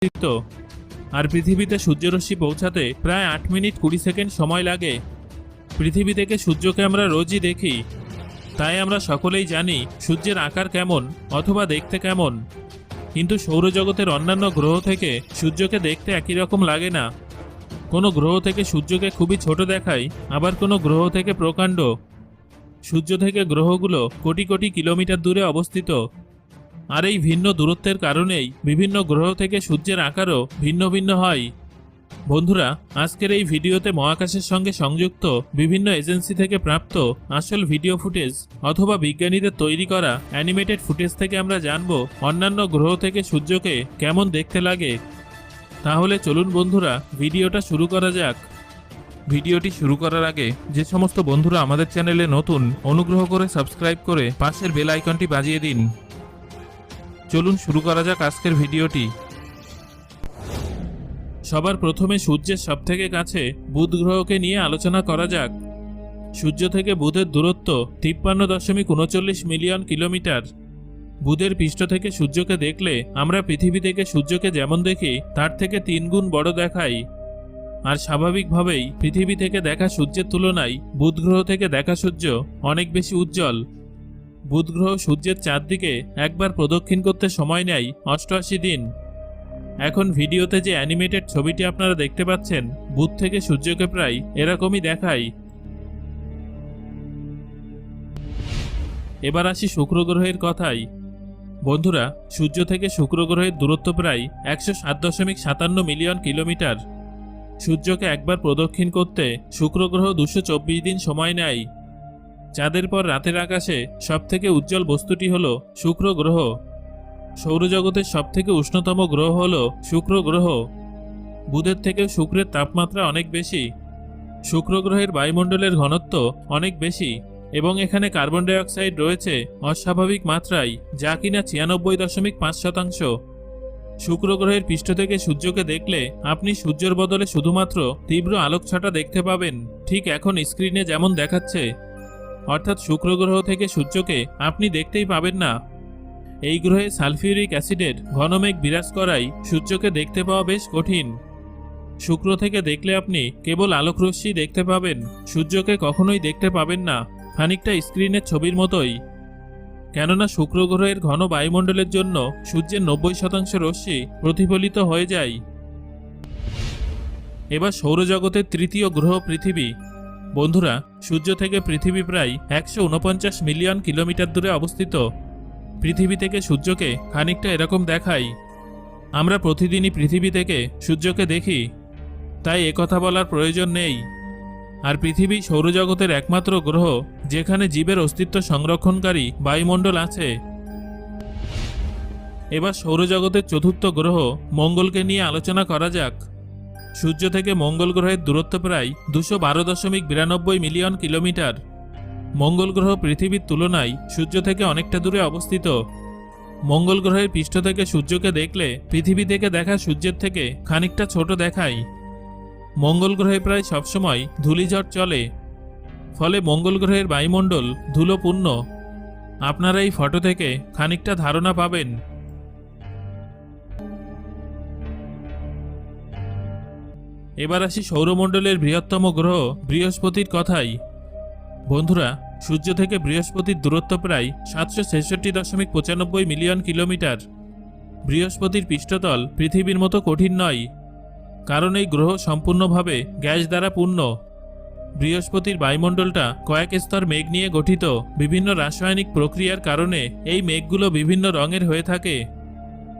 অস্তিত্ব। আর পৃথিবীতে সূর্যরশ্মি পৌঁছাতে প্রায় 8 মিনিট 20 সেকেন্ড সময় লাগে। পৃথিবী থেকে সূর্যকে আমরা রোজই দেখি, তাই আমরা সকলেই জানি সূর্যের আকার কেমন অথবা দেখতে কেমন। কিন্তু সৌরজগতের অন্যান্য গ্রহ থেকে সূর্যকে দেখতে একই রকম লাগে না। কোনো গ্রহ থেকে সূর্যকে খুবই ছোট দেখায়, আবার কোনো গ্রহ থেকে প্রকাণ্ড। সূর্য থেকে গ্রহগুলো কোটি কোটি কিলোমিটার দূরে অবস্থিত। আর এই ভিন্ন দূরত্বের কারণেই বিভিন্ন গ্রহ থেকে সূর্যের আকারও ভিন্ন ভিন্ন হয়। বন্ধুরা, আজকের এই ভিডিওতে মহাকাশের সঙ্গে সংযুক্ত বিভিন্ন এজেন্সি থেকে প্রাপ্ত আসল ভিডিও ফুটেজ অথবা বিজ্ঞানীদের তৈরি করা অ্যানিমেটেড ফুটেজ থেকে আমরা জানব অন্যান্য গ্রহ থেকে সূর্যকে কেমন দেখতে লাগে। তাহলে চলুন বন্ধুরা, ভিডিওটা শুরু করা যাক। ভিডিওটি শুরু করার আগে যে সমস্ত বন্ধুরা আমাদের চ্যানেলে নতুন, অনুগ্রহ করে সাবস্ক্রাইব করে পাশের বেল আইকনটি বাজিয়ে দিন। চলুন শুরু করা যাক আজকের ভিডিওটি। সবার প্রথমে সূর্যের সবথেকে কাছে বুধ গ্রহকে নিয়ে আলোচনা করা যাক। সূর্য থেকে বুধের দূরত্ব 53.39 মিলিয়ন কিলোমিটার। বুধের পৃষ্ঠ থেকে সূর্যকে দেখলে আমরা পৃথিবী থেকে সূর্যকে যেমন দেখি তার থেকে 3 গুণ বড় দেখাই। আর স্বাভাবিকভাবেই পৃথিবী থেকে দেখা সূর্যের তুলনায় বুধ গ্রহ থেকে দেখা সূর্য অনেক বেশি উজ্জ্বল। বুধ গ্রহ সূর্যের চারদিকে একবার প্রদক্ষিণ করতে সময় নেয় 88 দিন। এখন ভিডিওতে যে অ্যানিমেটেড ছবিটি আপনারা দেখতে পাচ্ছেন, বুধ থেকে সূর্যকে প্রায় এরকমই দেখায়। এবার আসি শুক্র গ্রহের কথায়। বন্ধুরা, সূর্য থেকে শুক্র গ্রহের দূরত্ব প্রায় 107.57 মিলিয়ন কিলোমিটার। সূর্যকে একবার প্রদক্ষিণ করতে শুক্র গ্রহ 224 দিন সময় নেয়। চাঁদের পর রাতের আকাশে সবথেকে উজ্জ্বল বস্তুটি হল শুক্র গ্রহ। সৌরজগতের সবথেকে উষ্ণতম গ্রহ হল শুক্র গ্রহ। বুধের থেকে শুক্রের তাপমাত্রা অনেক বেশি। শুক্র গ্রহের বায়ুমণ্ডলের ঘনত্ব অনেক বেশি এবং এখানে কার্বন ডাই অক্সাইড রয়েছে অস্বাভাবিক মাত্রায়, যা কিনা 96.5%। শুক্র গ্রহের পৃষ্ঠ থেকে সূর্যকে দেখলে আপনি সূর্যের বদলে শুধুমাত্র তীব্র আলোকছটা দেখতে পাবেন, ঠিক এখন স্ক্রিনে যেমন দেখাচ্ছে। অর্থাৎ শুক্র গ্রহ থেকে সূর্যকে আপনি দেখতেই পাবেন না। এই গ্রহে সালফিউরিক অ্যাসিডের ঘনমেঘ বিরাজ করায় সূর্যকে দেখতে পাওয়া বেশ কঠিন। শুক্র থেকে দেখলে আপনি কেবল আলোকরশ্মি দেখতে পাবেন, সূর্যকে কখনোই দেখতে পাবেন না, খানিকটা স্ক্রিনের ছবির মতোই। কেননা শুক্র গ্রহের ঘন বায়ুমণ্ডলের জন্য সূর্যের 90% রশ্মি প্রতিফলিত হয়ে যায়। এবার সৌরজগতের তৃতীয় গ্রহ পৃথিবী। বন্ধুরা, সূর্য থেকে পৃথিবী প্রায় 149 মিলিয়ন কিলোমিটার দূরে অবস্থিত। পৃথিবী থেকে সূর্যকে খানিকটা এরকম দেখাই। আমরা প্রতিদিনই পৃথিবী থেকে সূর্যকে দেখি, তাই একথা বলার প্রয়োজন নেই। আর পৃথিবী সৌরজগতের একমাত্র গ্রহ যেখানে জীবের অস্তিত্ব সংরক্ষণকারী বায়ুমণ্ডল আছে। এবার সৌরজগতের চতুর্থ গ্রহ মঙ্গলকে নিয়ে আলোচনা করা যাক। সূর্য থেকে মঙ্গল গ্রহের দূরত্ব প্রায় 212.92 মিলিয়ন কিলোমিটার। মঙ্গল গ্রহ পৃথিবীর তুলনায় সূর্য থেকে অনেকটা দূরে অবস্থিত। মঙ্গল গ্রহের পৃষ্ঠ থেকে সূর্যকে দেখলে পৃথিবী থেকে দেখা সূর্যের থেকে খানিকটা ছোট দেখায়। মঙ্গল গ্রহে প্রায় সবসময় ধূলিঝড় চলে, ফলে মঙ্গল গ্রহের বায়ুমণ্ডল ধুলোপূর্ণ। আপনারা এই ফটো থেকে খানিকটা ধারণা পাবেন। এবার আসি সৌরমণ্ডলের বৃহত্তম গ্রহ বৃহস্পতির কথাই। বন্ধুরা, সূর্য থেকে বৃহস্পতির দূরত্ব প্রায় 766.95 মিলিয়ন কিলোমিটার। বৃহস্পতির পৃষ্ঠতল পৃথিবীর মতো কঠিন নয়, কারণ এই গ্রহ সম্পূর্ণভাবে গ্যাস দ্বারা পূর্ণ। বৃহস্পতির বায়ুমণ্ডলটা কয়েক স্তর মেঘ নিয়ে গঠিত। বিভিন্ন রাসায়নিক প্রক্রিয়ার কারণে এই মেঘগুলো বিভিন্ন রঙের হয়ে থাকে।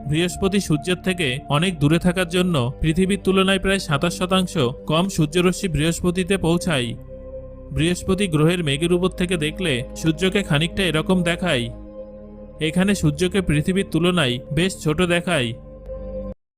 বৃহস্পতি সূর্যের থেকে অনেক দূরে থাকার জন্য পৃথিবীর তুলনায় প্রায় 27% কম সূর্যরশ্মি বৃহস্পতিতে পৌঁছায়। বৃহস্পতি গ্রহের মেঘের উপর থেকে দেখলে সূর্যকে খানিকটা এরকম দেখায়। এখানে সূর্যকে পৃথিবীর তুলনায় বেশ ছোট দেখায়।